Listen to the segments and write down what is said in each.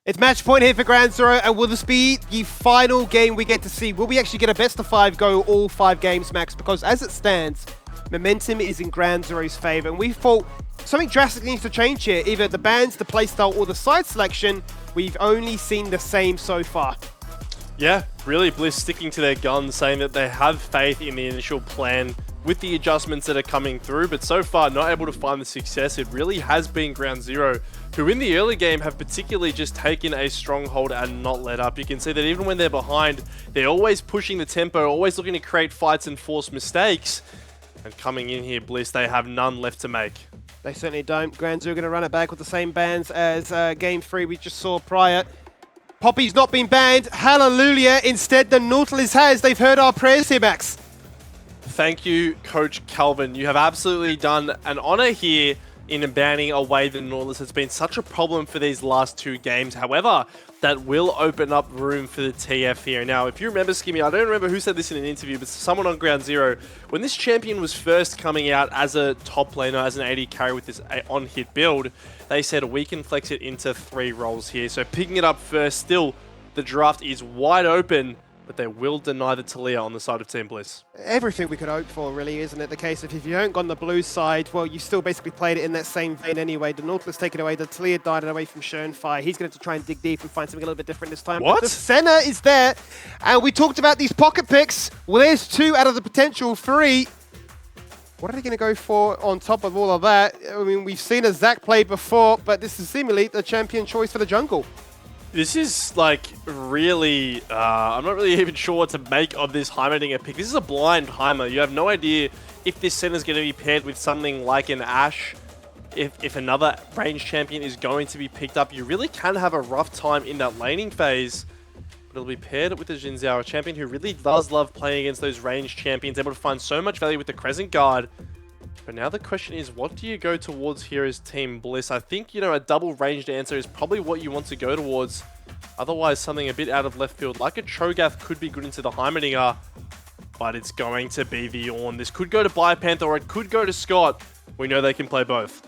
It's match point here for Ground Zero, and will this be the final game we get to see? Will we actually get a best of 5 go all 5 games, Max? Because as it stands, momentum is in Ground Zero's favor, and we thought something drastic needs to change here. Either the bans, the playstyle, or the side selection. We've only seen the same so far. Yeah, really Bliss sticking to their guns, saying that they have faith in the initial plan with the adjustments that are coming through, but so far not able to find the success. It really has been Ground Zero, who in the early game have particularly just taken a stronghold and not let up. You can see that even when they're behind, they're always pushing the tempo, always looking to create fights and force mistakes. And coming in here, Bliss, they have none left to make. They certainly don't. Ground Zero going to run it back with the same bans as Game 3 we just saw prior. Poppy's not been banned. Hallelujah. Instead, the Nautilus has. They've heard our prayers here, Max. Thank you, Coach Calvin. You have absolutely done an honor here in banning away the Nautilus. It's been such a problem for these last 2 games. However, that will open up room for the TF here. Now, if you remember, Skimmy, I don't remember who said this in an interview, but someone on Ground Zero, when this champion was first coming out as a top laner, as an AD carry with this on-hit build, they said we can flex it into 3 roles here. So picking it up first, still, the draft is wide open, but they will deny the Talia on the side of Team Bliss. Everything we could hope for, really, isn't it? The case of if you haven't gone the blue side, well, you still basically played it in that same vein anyway. The Nautilus taken away, the Talia died away from Schönfire. He's going to try and dig deep and find something a little bit different this time. What? But the Senna is there, and we talked about these pocket picks. Well, there's 2 out of the potential 3. What are they going to go for on top of all of that? I mean, we've seen a Zac play before, but this is seemingly the champion choice for the jungle. This is like really, I'm not really even sure what to make of this Heimerdinger pick. This is a blind Heimer. You have no idea if this center is going to be paired with something like an Ashe. If another range champion is going to be picked up, you really can have a rough time in that laning phase. But it'll be paired with the Jin Zhao, a champion who really does love playing against those ranged champions, able to find so much value with the Crescent Guard. But now the question is, what do you go towards here as Team Bliss? I think, you know, a double ranged answer is probably what you want to go towards. Otherwise, something a bit out of left field, like a Cho'Gath, could be good into the Heimerdinger. But it's going to be the Ornn. This could go to Bipanther, or it could go to Scott. We know they can play both.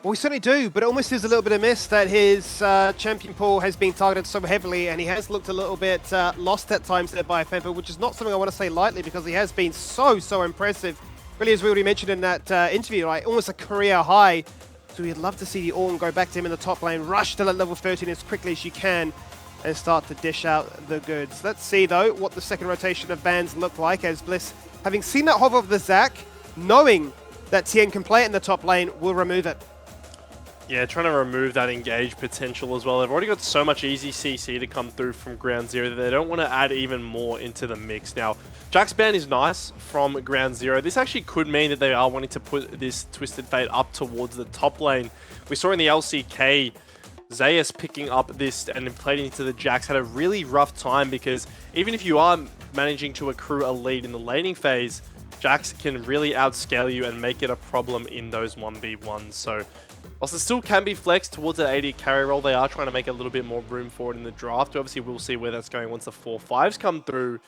Well, we certainly do, but it almost is a little bit of miss that his champion pool has been targeted so heavily, and he has looked a little bit lost at times there by Bipanther, which is not something I want to say lightly, because he has been so impressive. Really, as we already mentioned in that interview, right, almost a career high. So we'd love to see the Ornn go back to him in the top lane, rush to that level 13 as quickly as you can, and start to dish out the goods. Let's see, though, what the second rotation of bans look like, as Bliss, having seen that hover of the Zac, knowing that Tien can play it in the top lane, will remove it. Yeah, trying to remove that engage potential as well. They've already got so much easy CC to come through from Ground Zero that they don't want to add even more into the mix. Now, Jack's ban is nice from Ground Zero. This actually could mean that they are wanting to put this Twisted Fate up towards the top lane. We saw in the LCK, Zeus picking up this and playing into the Jax had a really rough time, because even if you are managing to accrue a lead in the laning phase, Jax can really outscale you and make it a problem in those 1v1s. So, whilst it still can be flexed towards that AD carry role, they are trying to make a little bit more room for it in the draft. Obviously, we'll see where that's going once the 4-5s come through.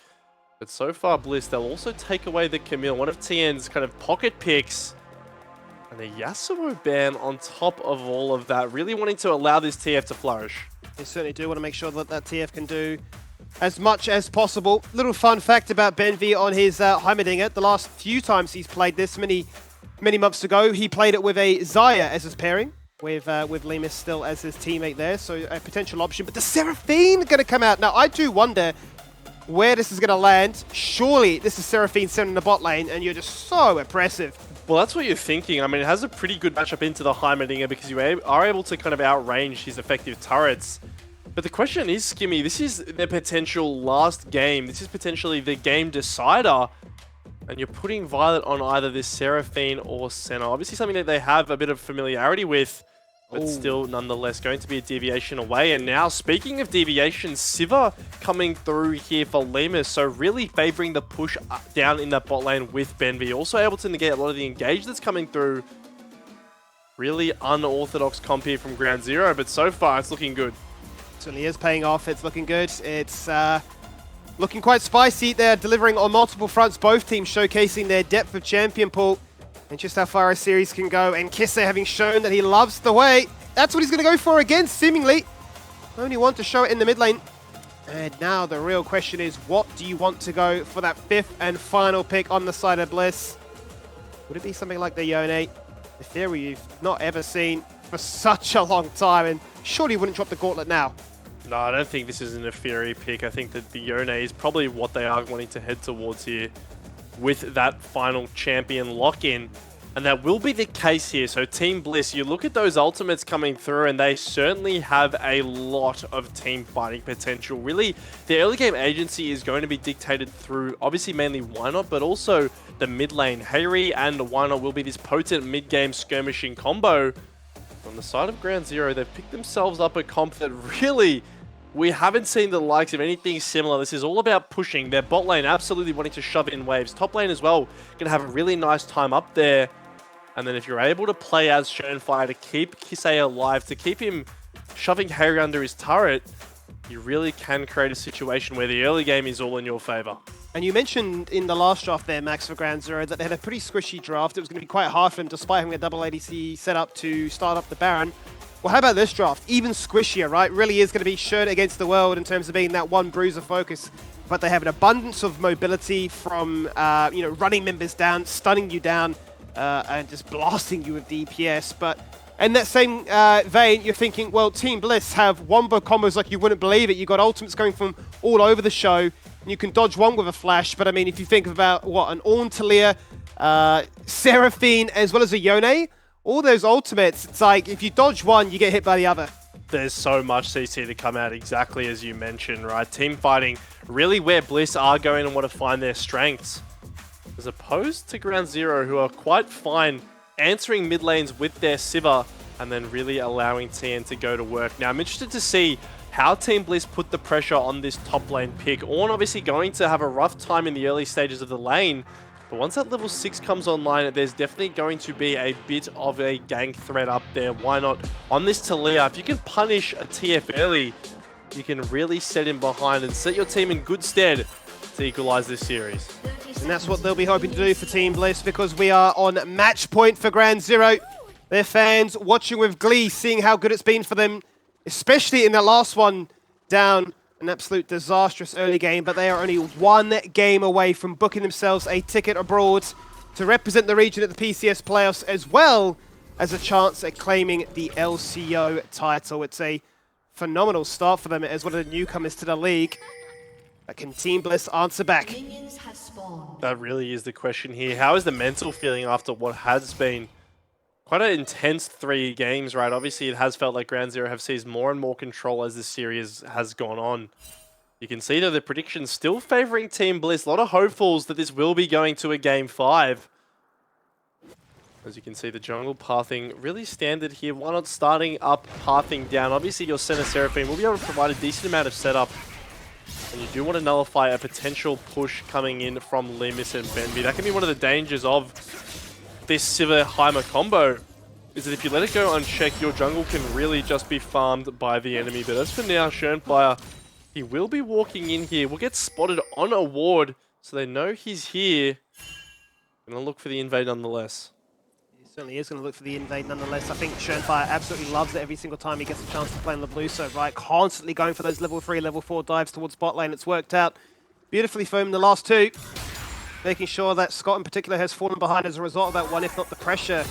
But so far, Bliss, they'll also take away the Camille, one of Tien's kind of pocket picks. And the Yasuo ban on top of all of that, really wanting to allow this TF to flourish. They certainly do want to make sure that that TF can do as much as possible. Little fun fact about Benvi on his Heimerdinger. The last few times he's played this, many months ago, he played it with a Xayah as his pairing, with Lemus still as his teammate there, so a potential option. But the Seraphine going to come out. Now, I do wonder where this is going to land. Surely this is Seraphine sitting in the bot lane, and you're just so impressive. Well, that's what you're thinking. I mean, it has a pretty good matchup into the Heimerdinger, because you are able to kind of outrange his effective turrets. But the question is, Skimmy, this is their potential last game. This is potentially the game decider. And you're putting Violet on either this Seraphine or Senna. Obviously something that they have a bit of familiarity with, but still nonetheless going to be a deviation away. And now, speaking of deviations, Sivir coming through here for Lemus. So really favoring the push down in that bot lane with Benvi. Also able to negate a lot of the engage that's coming through. Really unorthodox comp here from Ground Zero, but so far it's looking good. Certainly is paying off. It's looking good. It's looking quite spicy. They're delivering on multiple fronts. Both teams showcasing their depth of champion pool and just how far a series can go. And Kisse having shown that he loves the way. That's what he's going to go for again, seemingly. Only one to show it in the mid lane. And now the real question is, what do you want to go for that 5th and final pick on the side of Bliss? Would it be something like the Yone? The theory you've not ever seen for such a long time, and surely wouldn't drop the gauntlet now. No, I don't think this is an Fury pick. I think that the Yone is probably what they are wanting to head towards here with that final champion lock-in. And that will be the case here. So Team Bliss, you look at those ultimates coming through and they certainly have a lot of team fighting potential. Really, the early game agency is going to be dictated through, obviously mainly Wynot, but also the mid lane. Hayri and Wynot will be this potent mid-game skirmishing combo. On the side of Ground Zero, they've picked themselves up a comp that really, we haven't seen the likes of anything similar. This is all about pushing. Their bot lane absolutely wanting to shove it in waves. Top lane as well, going to have a really nice time up there. And then if you're able to play as Schönfire to keep Kisei alive, to keep him shoving Harry under his turret, you really can create a situation where the early game is all in your favor. And you mentioned in the last draft there, Max, for Ground Zero, that they had a pretty squishy draft. It was going to be quite hard for them, despite having a double ADC set up to start up the Baron. Well, how about this draft? Even squishier, right? Really is going to be Schön against the world in terms of being that one bruiser focus. But they have an abundance of mobility from, running members down, stunning you down, and just blasting you with DPS. But in that same vein, you're thinking, well, Team Bliss have wombo combos like you wouldn't believe it. You got ultimates going from all over the show, and you can dodge one with a flash. But I mean, if you think about an Ornn Talia, Seraphine, as well as a Yone, all those ultimates, it's like if you dodge one, you get hit by the other. There's so much CC to come out, exactly as you mentioned, right? Team fighting, really where Bliss are going and want to find their strengths. As opposed to Ground Zero, who are quite fine answering mid lanes with their Sivir and then really allowing TN to go to work. Now, I'm interested to see how Team Bliss put the pressure on this top lane pick. Ornn obviously going to have a rough time in the early stages of the lane, but once that level 6 comes online, there's definitely going to be a bit of a gank threat up there. Why not? On this Talia, if you can punish a TF early, you can really set him behind and set your team in good stead to equalize this series. And that's what they'll be hoping to do for Team Bliss, because we are on match point for Ground Zero. Their fans watching with glee, seeing how good it's been for them, especially in that last one down. An absolute disastrous early game, but they are only one game away from booking themselves a ticket abroad to represent the region at the PCS playoffs, as well as a chance at claiming the LCO title. It's a phenomenal start for them as one of the newcomers to the league. But can Team Bliss answer back? That really is the question here. How is the mental feeling after what has been quite an intense 3 games, right? Obviously, it has felt like Ground Zero have seized more and more control as the series has gone on. You can see that the predictions still favoring Team Bliss. A lot of hopefuls that this will be going to a Game 5. As you can see, the jungle pathing really standard here. Why not starting up, pathing down? Obviously, your center Seraphine will be able to provide a decent amount of setup. And you do want to nullify a potential push coming in from Limus and Benby. That can be one of the dangers of this Sivir Heimer combo, is that if you let it go unchecked, your jungle can really just be farmed by the enemy. But as for now, Schönfire, he will be walking in here. Will get spotted on a ward, so they know he's here. Gonna look for the invade nonetheless. He certainly is going to look for the invade nonetheless. I think Schönfire absolutely loves it every single time he gets a chance to play in the blue, so right, constantly going for those level 3, level 4 dives towards bot lane. It's worked out beautifully for him in the last 2. Making sure that Scott in particular has fallen behind as a result of that one, if not the pressure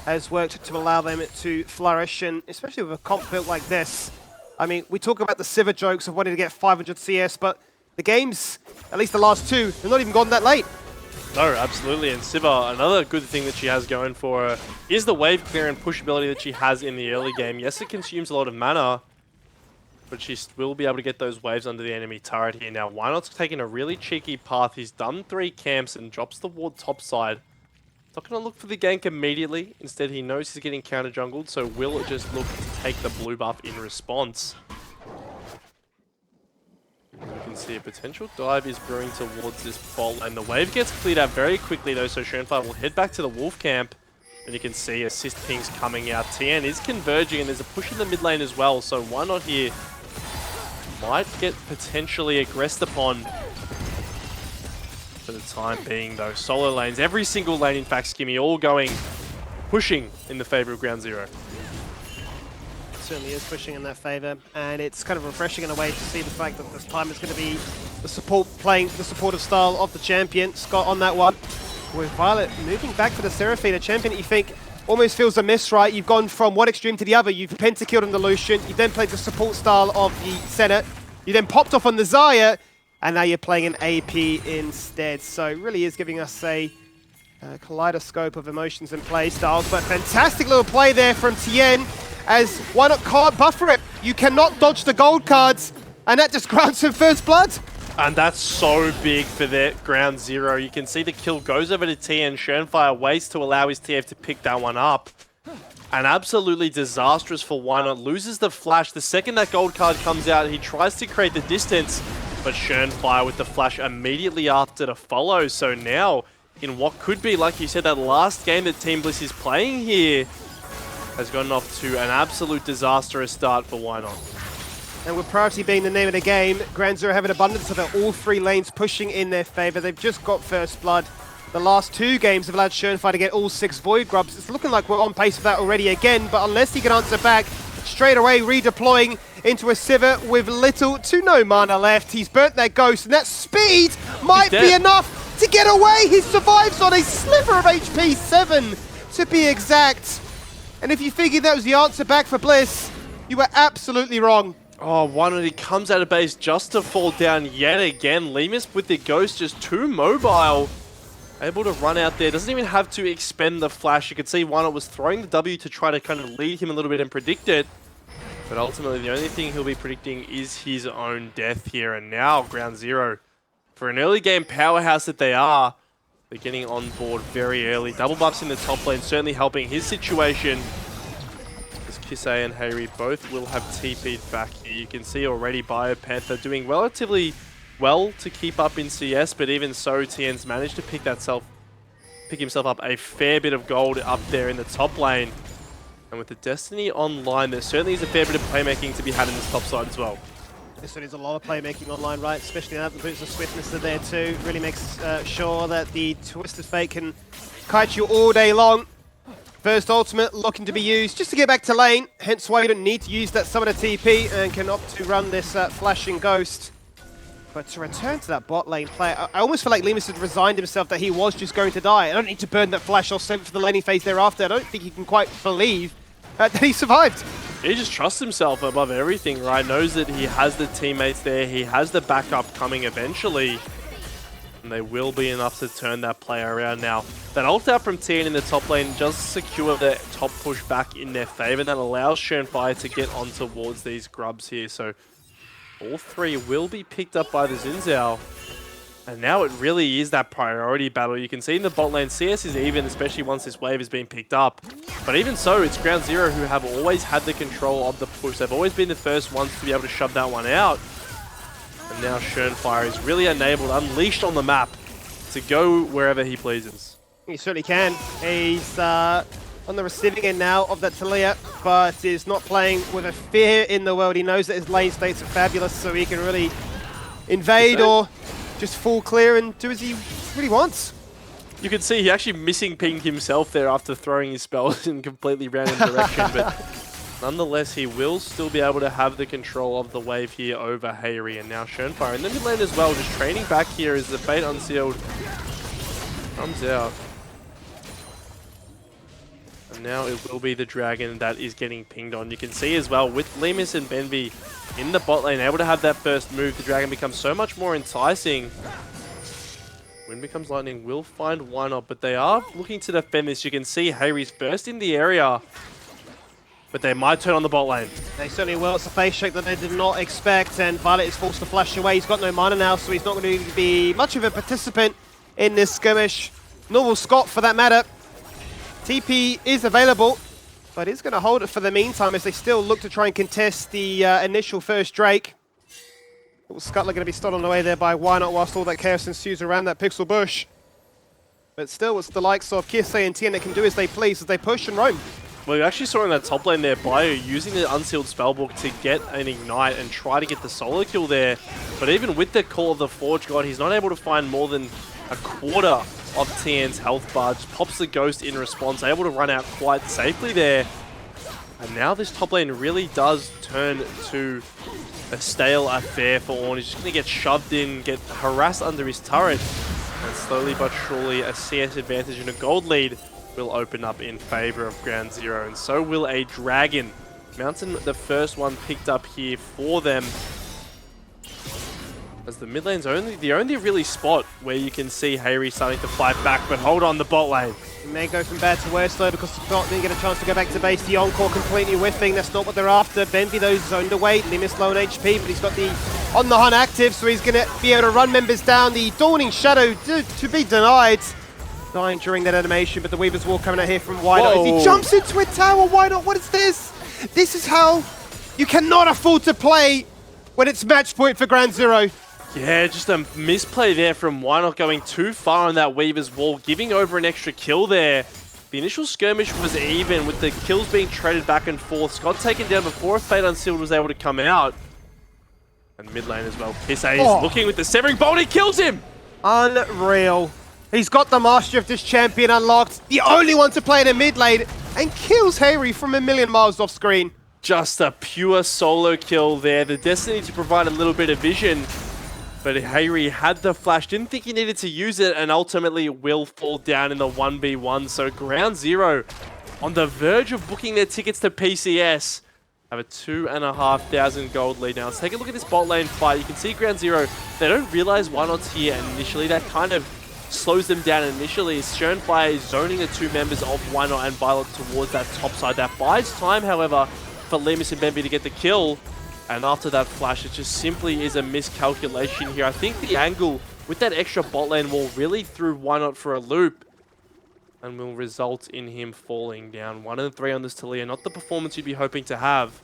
has worked to allow them to flourish, and especially with a comp built like this. I mean, we talk about the Sivir jokes of wanting to get 500 CS, but the games, at least the last 2, they've not even gone that late. No, absolutely. And Sivir, another good thing that she has going for her is the wave clear and push ability that she has in the early game. Yes, it consumes a lot of mana, but she will be able to get those waves under the enemy turret here. Now, Wynot's taking a really cheeky path. He's done 3 camps and drops the ward topside. Not going to look for the gank immediately. Instead, he knows he's getting counter jungled, so will just look to take the blue buff in response. You can see a potential dive is brewing towards this bot, and the wave gets cleared out very quickly though, so Schönfire will head back to the wolf camp. And you can see assist pings coming out. TN is converging, and there's a push in the mid lane as well, so why not here? Might get potentially aggressed upon for the time being though. Solo lanes, every single lane in fact, Skimmy, all going, pushing in the favor of Ground Zero. certainly is pushing in that favor, and it's kind of refreshing in a way to see the fact that this time it's going to be the support playing the supportive style of the champion. Scott on that one, with Violet moving back to the Seraphine, a champion that you think almost feels a miss, right? You've gone from one extreme to the other. You've pentakilled on the Lucian, you then played the support style of the Senate, you then popped off on the Zarya, and now you're playing an AP instead. So it really is giving us a kaleidoscope of emotions and play styles, but fantastic little play there from Tien, as why not can't buffer it? You cannot dodge the gold cards, and that just grants him first blood. And that's so big for their ground zero. You can see the kill goes over to Tien. Schönfire waits to allow his TF to pick that one up. And absolutely disastrous for Why Not. Loses the flash. The second that gold card comes out, he tries to create the distance, but Schönfire with the flash immediately after to follow. So now, in what could be, like you said, that last game that Team Bliss is playing here, has gotten off to an absolute disastrous start for Why Not. And with priority being the name of the game, Grand Zero have an abundance of it, all three lanes pushing in their favor. They've just got first blood. The last two games have allowed Schönfire to get all 6 Void Grubs. It's looking like we're on pace for that already again, but unless he can answer back, straight away redeploying into a Sivir with little to no mana left. He's burnt that Ghost, and that speed might be enough to get away. He survives on a sliver of HP, 7 to be exact. And if you figured that was the answer back for Bliss, you were absolutely wrong. Oh, Why Not, he comes out of base just to fall down yet again. Lemus with the Ghost just too mobile. Able to run out there. Doesn't even have to expend the flash. You could see Why Not was throwing the W to try to kind of lead him a little bit and predict it. But ultimately, the only thing he'll be predicting is his own death here. And now, Ground Zero, for an early game powerhouse that they are, they're getting on board very early. Double buffs in the top lane, certainly helping his situation. Kisei and Hayri both will have TP'd back here. You can see already BioPanther doing relatively well to keep up in CS, but even so, Tien's managed to pick himself up a fair bit of gold up there in the top lane. And with the Destiny online, there certainly is a fair bit of playmaking to be had in this top side as well. Yes, there is a lot of playmaking online, right? Especially now that the boots of swiftness are there too. Really makes sure that the Twisted Fate can kite you all day long. First ultimate looking to be used just to get back to lane, hence why you don't need to use that summoner TP and can opt to run this flashing Ghost. But to return to that bot lane play, I almost feel like Lemus had resigned himself that he was just going to die. I don't need to burn that flash or send for the laning phase thereafter. I don't think he can quite believe that he survived. He just trusts himself above everything, right? Knows that he has the teammates there, he has the backup coming eventually. And they will be enough to turn that play around now. That ult out from Tien in the top lane just secure the top push back in their favor. That allows Schönfire to get on towards these grubs here. So all three will be picked up by the Xin Zhao. And now it really is that priority battle. You can see in the bot lane, CS is even, especially once this wave has been picked up. But even so, it's Ground Zero who have always had the control of the push. They've always been the first ones to be able to shove that one out. And now Schönfire is really enabled, unleashed on the map to go wherever he pleases. He certainly can. He's on the receiving end now of that Talia, but is not playing with a fear in the world. He knows that his lane states are fabulous, so he can really invade or just fall clear and do as he really wants. You can see he actually missing pinged himself there after throwing his spells in completely random direction, but nonetheless, he will still be able to have the control of the wave here over Hayri, and now Schönfire in the mid lane as well, just training back here as the Fate Unsealed comes out. And now it will be the Dragon that is getting pinged on. You can see as well, with Lemus and Benvi in the bot lane, able to have that first move, the Dragon becomes so much more enticing. Wind Becomes Lightning will find Why Not, but they are looking to defend this. You can see Hayri's first in the area, but they might turn on the bot lane. They certainly will. It's a face shake that they did not expect, and Violet is forced to flash away. He's got no mana now, so he's not going to be much of a participant in this skirmish. Nor will Scott, for that matter. TP is available, but he's going to hold it for the meantime as they still look to try and contest the initial first Drake. Scuttler going to be stolen away there by Why Not whilst all that chaos ensues around that pixel bush. But still, it's the likes of Kisei and Tien that can do as they please as they push and roam. Well, you actually saw in that top lane there, Bio using the Unsealed Spellbook to get an Ignite and try to get the solo kill there. But even with the Call of the Forge God, he's not able to find more than a quarter of Tien's health bar. Just pops the Ghost in response, able to run out quite safely there. And now this top lane really does turn to a stale affair for Ornn. He's just going to get shoved in, get harassed under his turret, and slowly but surely a CS advantage and a gold lead will open up in favor of Ground Zero, and so will a Dragon. Mountain, the first one picked up here for them, as the mid lane's the only really spot where you can see Hayri starting to fight back, but hold on, the bot lane. He may go from bad to worse though, because Scott didn't get a chance to go back to base. The Encore completely whiffing, that's not what they're after. Benvi though zoned away, Limus low on HP, but he's got the On the Hunt active, so he's going to be able to run members down. The Dawning Shadow to be denied. Dying during that animation, but the Weaver's Wall coming out here from Why Not. As he jumps into a tower, Why Not? What is this? This is how you cannot afford to play when it's match point for Ground Zero. Yeah, just a misplay there from Why Not going too far on that Weaver's Wall, giving over an extra kill there. The initial skirmish was even, with the kills being traded back and forth. Scott taken down before a Fate Unsealed was able to come out. And mid lane as well. Kissei is looking with the Severing Bolt, he kills him! Unreal. He's got the Mastery of this champion unlocked, the only one to play in a mid lane, and kills Hayri from a million miles off screen. Just a pure solo kill there. The Destiny to provide a little bit of vision. But Hayri had the flash, didn't think he needed to use it, and ultimately will fall down in the 1v1. So Ground Zero on the verge of booking their tickets to PCS. Have a 2,500 gold lead now. Let's take a look at this bot lane fight. You can see Ground Zero, they don't realize Why Not's here initially. That kind of slows them down initially. Shernfire is zoning the two members of Why Not and Violet towards that top side. That buys time, however, for Limus and Benvi to get the kill. And after that flash, it just simply is a miscalculation here. I think the angle with that extra bot lane wall really threw Why Not for a loop and will result in him falling down. 1 and 3 on this Taliyah. Not the performance you'd be hoping to have,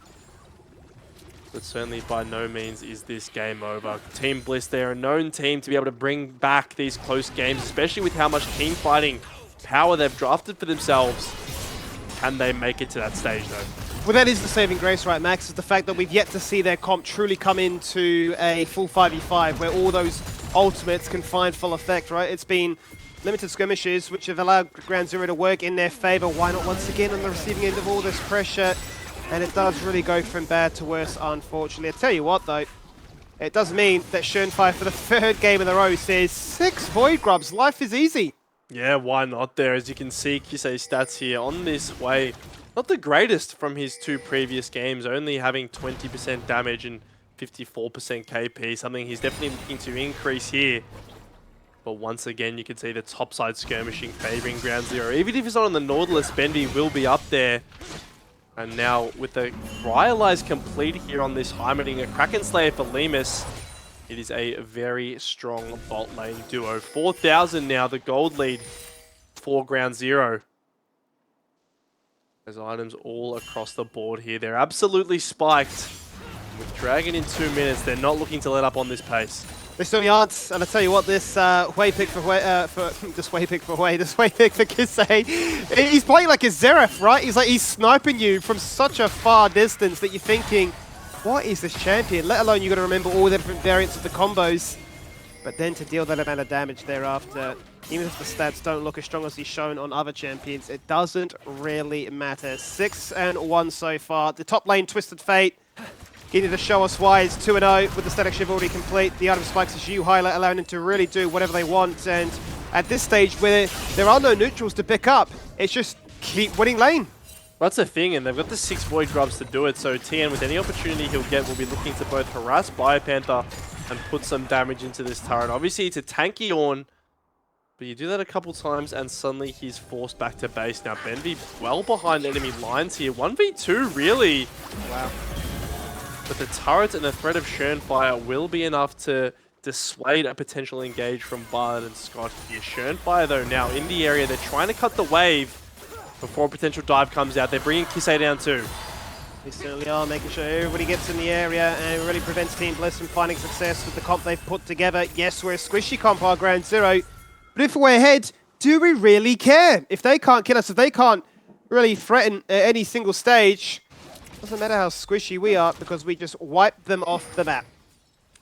but certainly by no means is this game over. Team Bliss, they're a known team to be able to bring back these close games, especially with how much team fighting power they've drafted for themselves. Can they make it to that stage though? Well, that is the saving grace, right, Max, is the fact that we've yet to see their comp truly come into a full 5v5 where all those ultimates can find full effect, right? It's been limited skirmishes which have allowed Ground Zero to work in their favor. Why Not once again on the receiving end of all this pressure? And it does really go from bad to worse, unfortunately. I tell you what, though, it does mean that Shernfire for the third game in a row says 6 Void Grubs. Life is easy. Yeah, Why Not there? As you can see, Kissei's stats here on this way. Not the greatest from his 2 previous games, only having 20% damage and 54% KP, something he's definitely looking to increase here. But once again, you can see the topside skirmishing favoring Ground Zero. Even if he's not on the Nautilus, Benvi will be up there. And now, with the Rhyalize complete here on this Heimerdinger, Kraken Slayer for Limus, it is a very strong bot lane duo. 4,000 now, the gold lead for Ground Zero. There's items all across the board here. They're absolutely spiked. With Dragon in 2 minutes, they're not looking to let up on this pace. They certainly aren't, and I tell you what, this way pick for Kissei, he's playing like a Xerath, right? He's sniping you from such a far distance that you're thinking, what is this champion? Let alone you got to remember all the different variants of the combos, but then to deal that amount of damage thereafter, even if the stats don't look as strong as he's shown on other champions, it doesn't really matter. 6-1 so far. The top lane, Twisted Fate, getting to show us why it's 2-0 with the static shiv already complete. The item spikes as you highlight, allowing them to really do whatever they want. And at this stage where there are no neutrals to pick up, it's just keep winning lane. That's the thing, and they've got the 6 Void Grubs to do it, so TN, with any opportunity he'll get, will be looking to both harass Biopanther and put some damage into this turret. Obviously, it's a tanky Ornn, but you do that a couple times and suddenly he's forced back to base. Now, Benvi well behind enemy lines here. 1v2, really. Wow. But the turret and the threat of Shernfire will be enough to dissuade a potential engage from Bard and Scott here. Shernfire, though, now in the area. They're trying to cut the wave before a potential dive comes out. They're bringing Kissei down too. They certainly are, making sure everybody gets in the area, and it really prevents Team Bliss from finding success with the comp they've put together. Yes, we're a squishy comp, our Ground Zero, but if we're ahead, do we really care? If they can't kill us, if they can't really threaten at any single stage, doesn't matter how squishy we are, because we just wipe them off the map.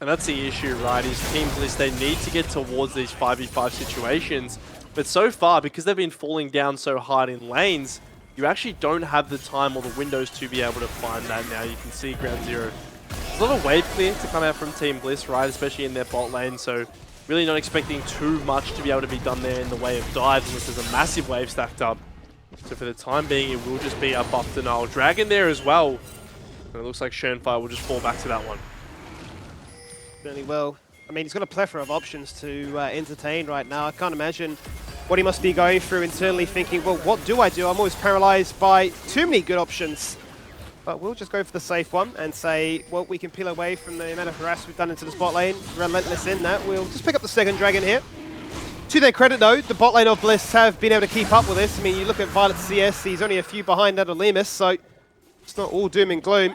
And that's the issue, right, is Team Bliss, they need to get towards these 5v5 situations. But so far, because they've been falling down so hard in lanes, you actually don't have the time or the windows to be able to find that now. You can see Ground Zero. There's a lot of wave clear to come out from Team Bliss, right? Especially in their bot lane, so really not expecting too much to be able to be done there in the way of dives unless there's a massive wave stacked up. So for the time being, it will just be a buff denial. Dragon there as well. And it looks like Schönfire will just fall back to that one. Really well. I mean, he's got a plethora of options to entertain right now. I can't imagine what he must be going through internally thinking, well, what do I do? I'm always paralyzed by too many good options. But we'll just go for the safe one and say, well, we can peel away from the amount of harass we've done into the spot lane. Relentless in that. We'll just pick up the second dragon here. To their credit, though, the bot lane of Bliss have been able to keep up with this. I mean, you look at Violet CS, he's only a few behind that of Lemus, so it's not all doom and gloom.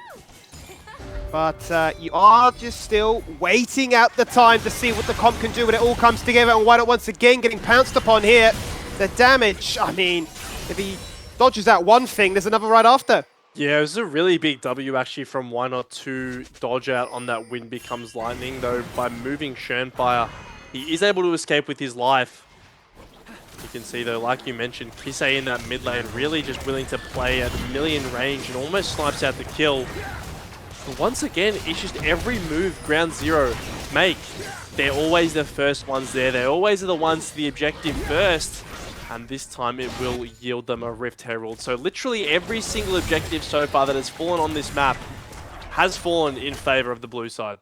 But you are just still waiting out the time to see what the comp can do when it all comes together. And why not once again getting pounced upon here? The damage, I mean, if he dodges that one thing, there's another right after. Yeah, it was a really big W actually from Why Not to dodge out on that Wind Becomes Lightning, though by moving Schönfire, he is able to escape with his life. You can see though, like you mentioned, Kisei in that mid lane really just willing to play at a million range and almost snipes out the kill. But once again, it's just every move Ground Zero make, they're always the first ones there. They always are the ones to the objective first. And this time it will yield them a Rift Herald. So literally every single objective so far that has fallen on this map has fallen in favor of the blue side.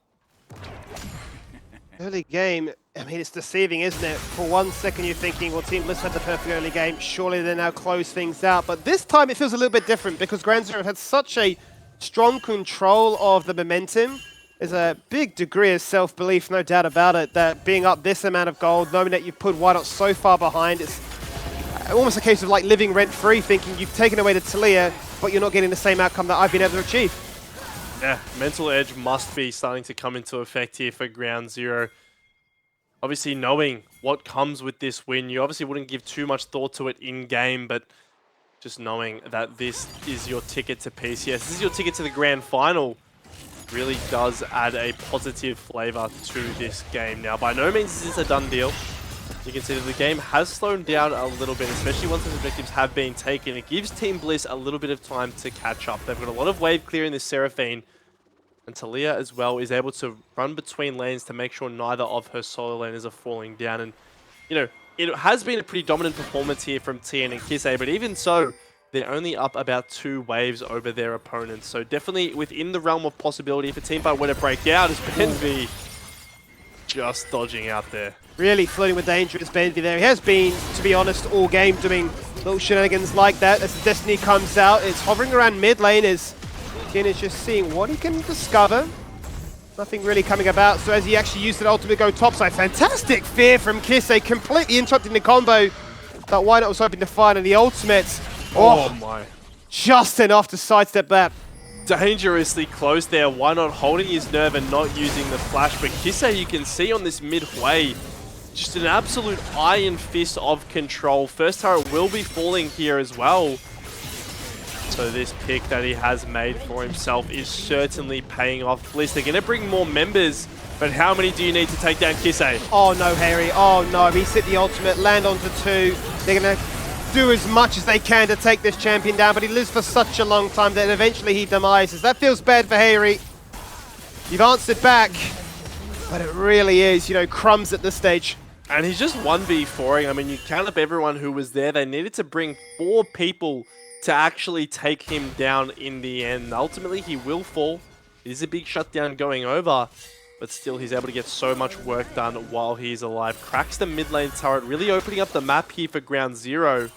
Early game, I mean, it's deceiving, isn't it? For 1 second you're thinking, well, Team Bliss had the perfect early game. Surely they now close things out. But this time it feels a little bit different because Ground Zero had such a strong control of the momentum. There's a big degree of self-belief, no doubt about it, that being up this amount of gold, knowing that you've put Why Not so far behind, it's almost a case of like living rent-free, thinking you've taken away the Talia, but you're not getting the same outcome that I've been able to achieve. Yeah, mental edge must be starting to come into effect here for Ground Zero. Obviously, knowing what comes with this win, you obviously wouldn't give too much thought to it in-game, but just knowing that this is your ticket to PCS, this is your ticket to the grand final, really does add a positive flavor to this game. Now, by no means is this a done deal. You can see that the game has slowed down a little bit, especially once the objectives have been taken. It gives Team Bliss a little bit of time to catch up. They've got a lot of wave clear in this Seraphine, and Talia as well is able to run between lanes to make sure neither of her solo laners are falling down. And, you know, it has been a pretty dominant performance here from TN and Kisei, but even so, they're only up about 2 waves over their opponents. So definitely within the realm of possibility if a team fight were to break out, as Benvi just dodging out there. Really flirting with danger as Benvi there. He has been, to be honest, all game doing little shenanigans like that. As the Destiny comes out, it's hovering around mid lane as Jin is just seeing what he can discover. Nothing really coming about, so as he actually used an ultimate go topside, fantastic fear from Kisei, completely interrupting the combo that Why Not was hoping to find, and the ultimate, oh my, just enough to sidestep that. Dangerously close there. Why Not holding his nerve and not using the flash, but Kisei, you can see on this midway, just an absolute iron fist of control. First turret will be falling here as well. So this pick that he has made for himself is certainly paying off. Bliss, they're going to bring more members, but how many do you need to take down Kisei? Oh no, Harry. Oh no. He's hit the ultimate, land onto 2. They're going to do as much as they can to take this champion down, but he lives for such a long time that eventually he demises. That feels bad for Harry. You've answered back, but it really is, you know, crumbs at this stage. And he's just 1v4ing. I mean, you count up everyone who was there. They needed to bring 4 people to actually take him down in the end. Ultimately, he will fall. It is a big shutdown going over, but still he's able to get so much work done while he's alive. Cracks the mid lane turret, really opening up the map here for Ground Zero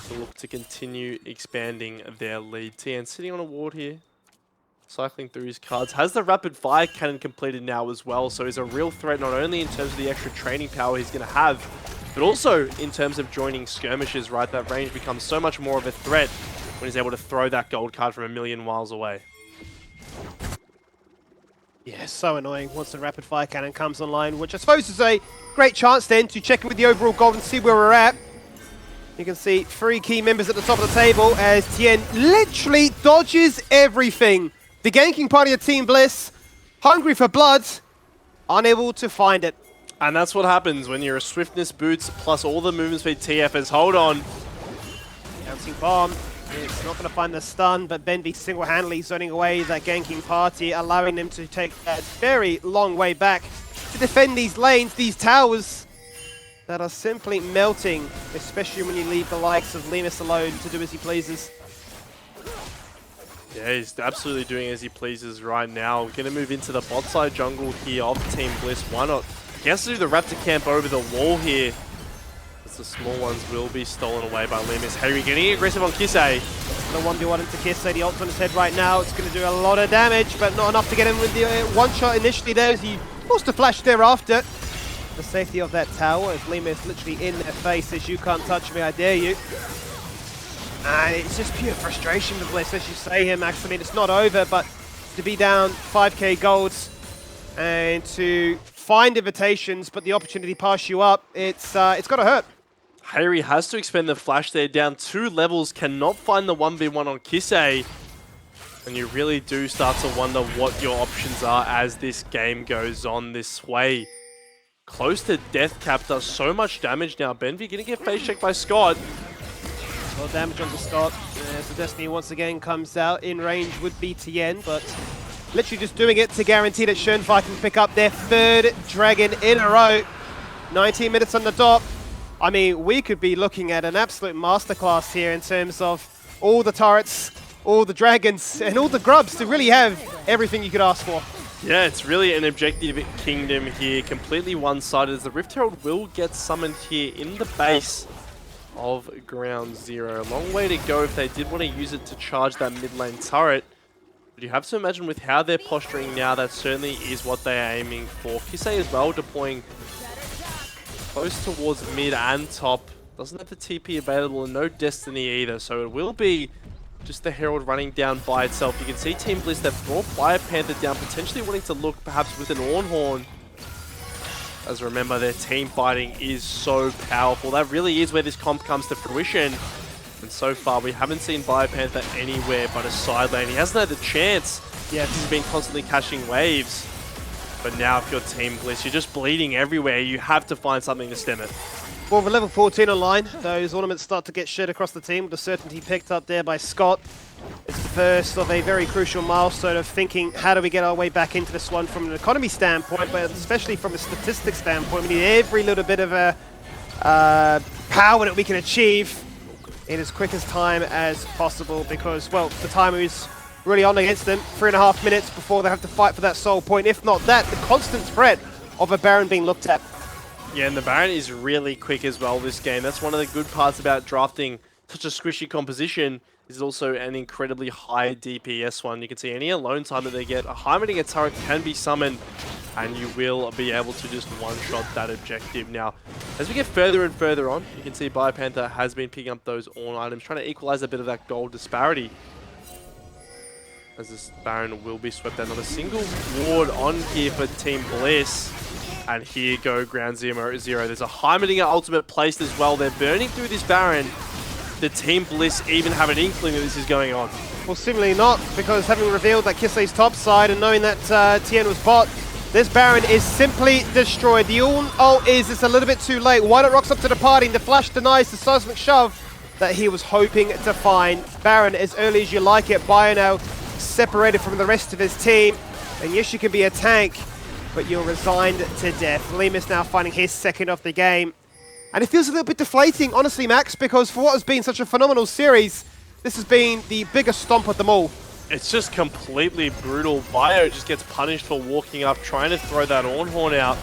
to look to continue expanding their lead. TN sitting on a ward here, cycling through his cards. Has the rapid fire cannon completed now as well, so he's a real threat not only in terms of the extra training power he's going to have, but also in terms of joining skirmishes, right? That range becomes so much more of a threat when he's able to throw that gold card from a million miles away. Yeah, so annoying once the rapid fire cannon comes online, which I suppose is a great chance then to check in with the overall gold and see where we're at. You can see 3 key members at the top of the table as Tien literally dodges everything. The ganking party of Team Bliss, hungry for blood, unable to find it. And that's what happens when you're a swiftness boots plus all the movement speed TF is. Hold on. Bouncing bomb. It's not going to find the stun, but Benvi single-handedly zoning away that ganking party, allowing them to take that very long way back to defend these lanes, these towers that are simply melting, especially when you leave the likes of Lemus alone to do as he pleases. Yeah, he's absolutely doing as he pleases right now. We're going to move into the bot side jungle here of Team Bliss. Why not? He has to do the raptor camp over the wall here, as the small ones will be stolen away by Lemus. Harry getting aggressive on Kisei. The 1v1 into Kisei, the ult on his head right now. It's going to do a lot of damage, but not enough to get him with the one shot initially there as he forced to flash thereafter. The safety of that tower as Lemus literally in their face says, you can't touch me, I dare you. And it's just pure frustration for Bliss, as you say here, Max. I mean, it's not over, but to be down 5k golds and to find invitations, but the opportunity pass you up, it's got to hurt. Harry has to expend the flash there, down 2 levels, cannot find the 1v1 on Kisei. And you really do start to wonder what your options are as this game goes on this way. Close to death cap, does so much damage now. Benvi gonna get face checked by Scott. Well, damage on the Scott. So Destiny once again comes out in range with BTN, but literally just doing it to guarantee that Schönfire can pick up their 3rd dragon in a row. 19 minutes on the dot. I mean, we could be looking at an absolute masterclass here in terms of all the turrets, all the dragons, and all the grubs to really have everything you could ask for. Yeah, it's really an objective kingdom here, completely one-sided, as the Rift Herald will get summoned here in the base of Ground Zero. A long way to go if they did want to use it to charge that mid lane turret. But you have to imagine with how they're posturing now, that certainly is what they are aiming for. Kisei as well, deploying close towards mid and top. Doesn't have the TP available and no Destiny either, so it will be just the Herald running down by itself. You can see Team Bliss, they've brought Fire Panther down, potentially wanting to look perhaps with an Ornhorn. As remember, their team fighting is so powerful. That really is where this comp comes to fruition. And so far, we haven't seen Fire Panther anywhere but a side lane. He hasn't had the chance. Yeah, he's been constantly catching waves. But now if you're Team Bliss, you're just bleeding everywhere. You have to find something to stem it. Well, with level 14 online, those ornaments start to get shared across the team with the certainty picked up there by Scott. It's the first of a very crucial milestone of thinking, how do we get our way back into this one from an economy standpoint, but especially from a statistics standpoint. We need every little bit of a power that we can achieve in as quick as time as possible, because, well, the timer is really on against them. 3.5 minutes before they have to fight for that soul point. If not that, the constant threat of a Baron being looked at. Yeah, and the Baron is really quick as well this game. That's one of the good parts about drafting such a squishy composition, is also an incredibly high DPS one. You can see any alone time that they get, a Heimerdinger turret can be summoned, and you will be able to just one-shot that objective. Now, as we get further and further on, you can see Biopanther has been picking up those Ornn items, trying to equalize a bit of that gold disparity. As this Baron will be swept out. Not a single ward on here for Team Bliss. And here go Ground Zero. There's a Heimerdinger ultimate placed as well. They're burning through this Baron. The Team Bliss even have an inkling that this is going on. Well, seemingly not, because having revealed that Kisei's top side and knowing that Tien was bot, this Baron is simply destroyed. The ult is it's a little bit too late. Why not rocks up to the party, and the flash denies the seismic shove that he was hoping to find. Baron, as early as you like it, Bio now separated from the rest of his team. And yes, you can be a tank, but you're resigned to death. Lemus now finding his second of the game. And it feels a little bit deflating, honestly, Max, because for what has been such a phenomenal series, this has been the biggest stomp of them all. It's just completely brutal. Bio just gets punished for walking up, trying to throw that Ornhorn out.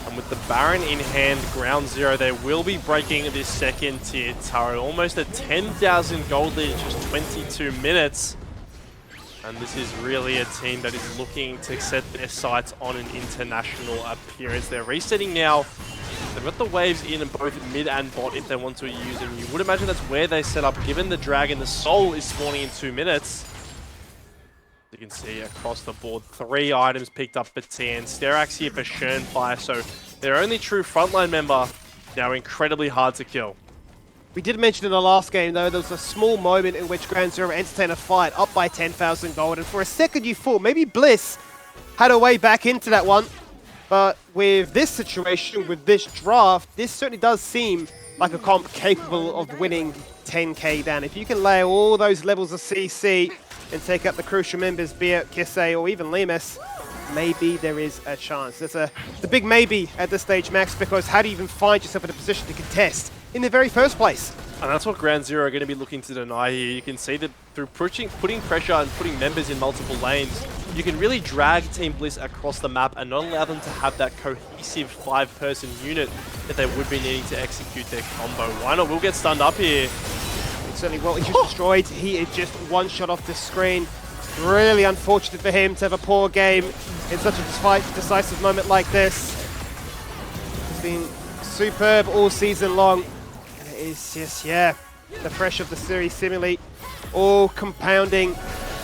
And with the Baron in hand, Ground Zero, they will be breaking this second tier turret. Almost a 10,000 gold lead in just 22 minutes. And this is really a team that is looking to set their sights on an international appearance. They're resetting now. They've got the waves in both mid and bot if they want to use them. You would imagine that's where they set up, given the dragon. The soul is spawning in 2 minutes. You can see across the board, 3 items picked up for Tien. Sterax here for Schönfire, so their only true frontline member, now incredibly hard to kill. We did mention in the last game, though, there was a small moment in which Ground Zero entertained a fight up by 10,000 gold, and for a second you thought maybe Bliss had a way back into that one. But with this situation, with this draft, this certainly does seem like a comp capable of winning 10k down. If you can layer all those levels of CC and take up the crucial members, be it Kisei or even Limes, maybe there is a chance. There's the big maybe at this stage, Max, because how do you even find yourself in a position to contest in the very first place? And that's what Ground Zero are going to be looking to deny here. You can see that through putting pressure and putting members in multiple lanes, you can really drag Team Bliss across the map and not allow them to have that cohesive 5-person unit that they would be needing to execute their combo. Why not? We'll get stunned up here. Certainly well, he's just destroyed. He is just one shot off the screen. Really unfortunate for him to have a poor game in such a decisive moment like this. He's been superb all season long. And it is just, yeah, the pressure of the series seemingly all compounding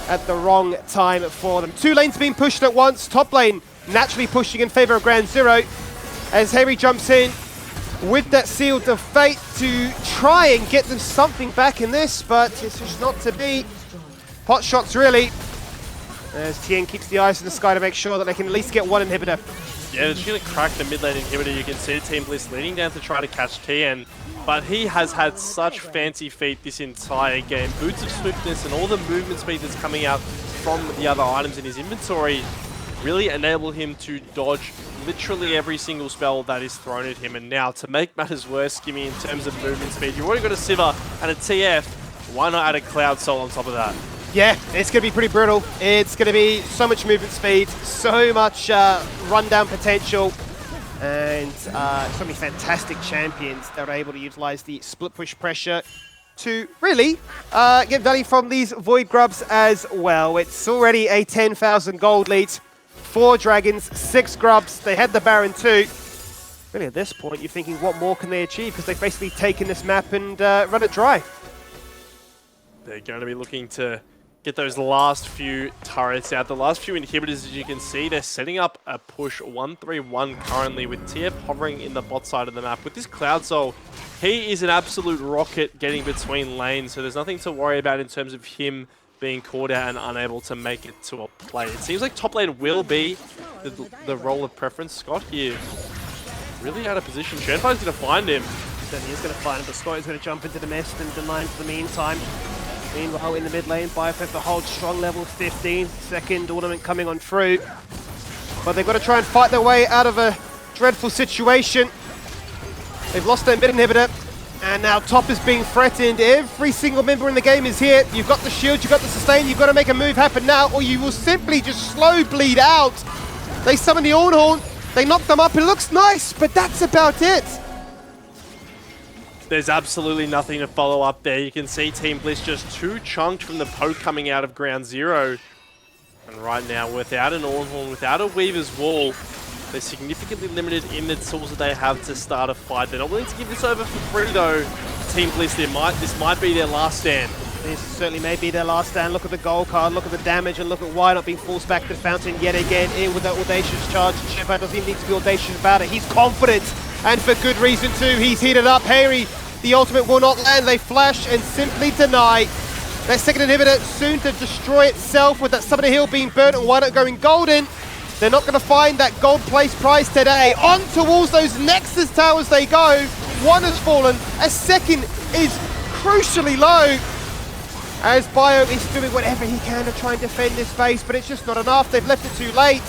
at the wrong time for them. Two lanes being pushed at once. Top lane naturally pushing in favor of Ground Zero as Harry jumps in with that Sealed of Fate to try and get them something back in this, but it's just not to be. Pot shots really, as Tien keeps the eyes in the sky to make sure that they can at least get one inhibitor. Yeah, they're just going to crack the mid lane inhibitor. You can see Team Bliss leaning down to try to catch Tien, but he has had such fancy feet this entire game. Boots of Swiftness and all the movement speed that's coming out from the other items in his inventory really enable him to dodge literally every single spell that is thrown at him. And now, to make matters worse, Skimmy, in terms of movement speed, you've already got a Sivir and a TF. Why not add a Cloud Soul on top of that? Yeah, it's going to be pretty brutal. It's going to be so much movement speed, so much rundown potential, and so many fantastic champions that are able to utilize the split push pressure to really get value from these Void Grubs as well. It's already a 10,000 gold lead. 4 dragons, 6 grubs. They had the Baron too. Really, at this point, you're thinking, what more can they achieve? Because they've basically taken this map and run it dry. They're going to be looking to get those last few turrets out. The last few inhibitors, as you can see, they're setting up a push 1-3-1 currently with TF hovering in the bot side of the map. With this Cloud Soul, he is an absolute rocket getting between lanes, so there's nothing to worry about in terms of him being caught out and unable to make it to a play. It seems like top lane will be the role of preference. Scott here, really out of position. Shenfire's going to find him. Then he is going to find him, but Scott is going to jump into the mist and deny him for the meantime. Meanwhile, in the mid lane, Biopepper holds strong level 15. Second ornament coming on through. But they've got to try and fight their way out of a dreadful situation. They've lost their mid inhibitor. And now top is being threatened. Every single member in the game is here. You've got the shield, you've got the sustain, you've got to make a move happen now, or you will simply just slow bleed out. They summon the Ornhorn, they knock them up, it looks nice, but that's about it. There's absolutely nothing to follow up there. You can see Team Bliss just too chunked from the poke coming out of Ground Zero. And right now, without an Ornhorn, without a Weaver's Wall, they're significantly limited in the tools that they have to start a fight. They're not willing to give this over for free though. Team Bliss, this might be their last stand. This certainly may be their last stand. Look at the gold card, look at the damage, and look at why not being forced back to the fountain yet again. In with that audacious charge. Shepard doesn't even need to be audacious about it. He's confident, and for good reason too. He's heated up. Harry, the ultimate will not land. They flash and simply deny. That second inhibitor soon to destroy itself with that Summoner Hill being burnt and why not going golden. They're not going to find that gold place prize today. On towards those Nexus towers they go. One has fallen. A second is crucially low. As Bio is doing whatever he can to try and defend this base, but it's just not enough. They've left it too late.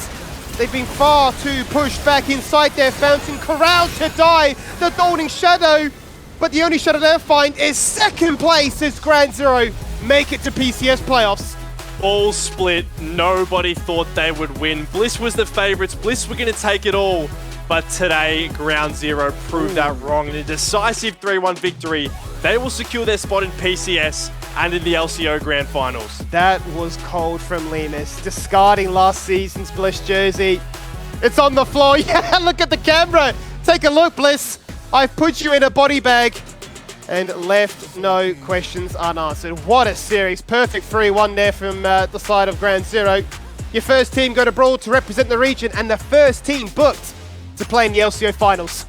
They've been far too pushed back inside their fountain. Corralled to die. The Golden Shadow. But the only shadow they'll find is second place as Ground Zero make it to PCS playoffs. All split. Nobody thought they would win. Bliss was the favorites. Bliss were going to take it all. But today, Ground Zero proved that wrong. In a decisive 3-1 victory, they will secure their spot in PCS and in the LCO Grand Finals. That was cold from Limes, discarding last season's Bliss jersey. It's on the floor. Yeah, look at the camera. Take a look, Bliss. I've put you in a body bag and left no questions unanswered. What a series. Perfect 3-1 there from the side of Ground Zero. Your first team go to Brawl to represent the region and the first team booked to play in the LCO Finals.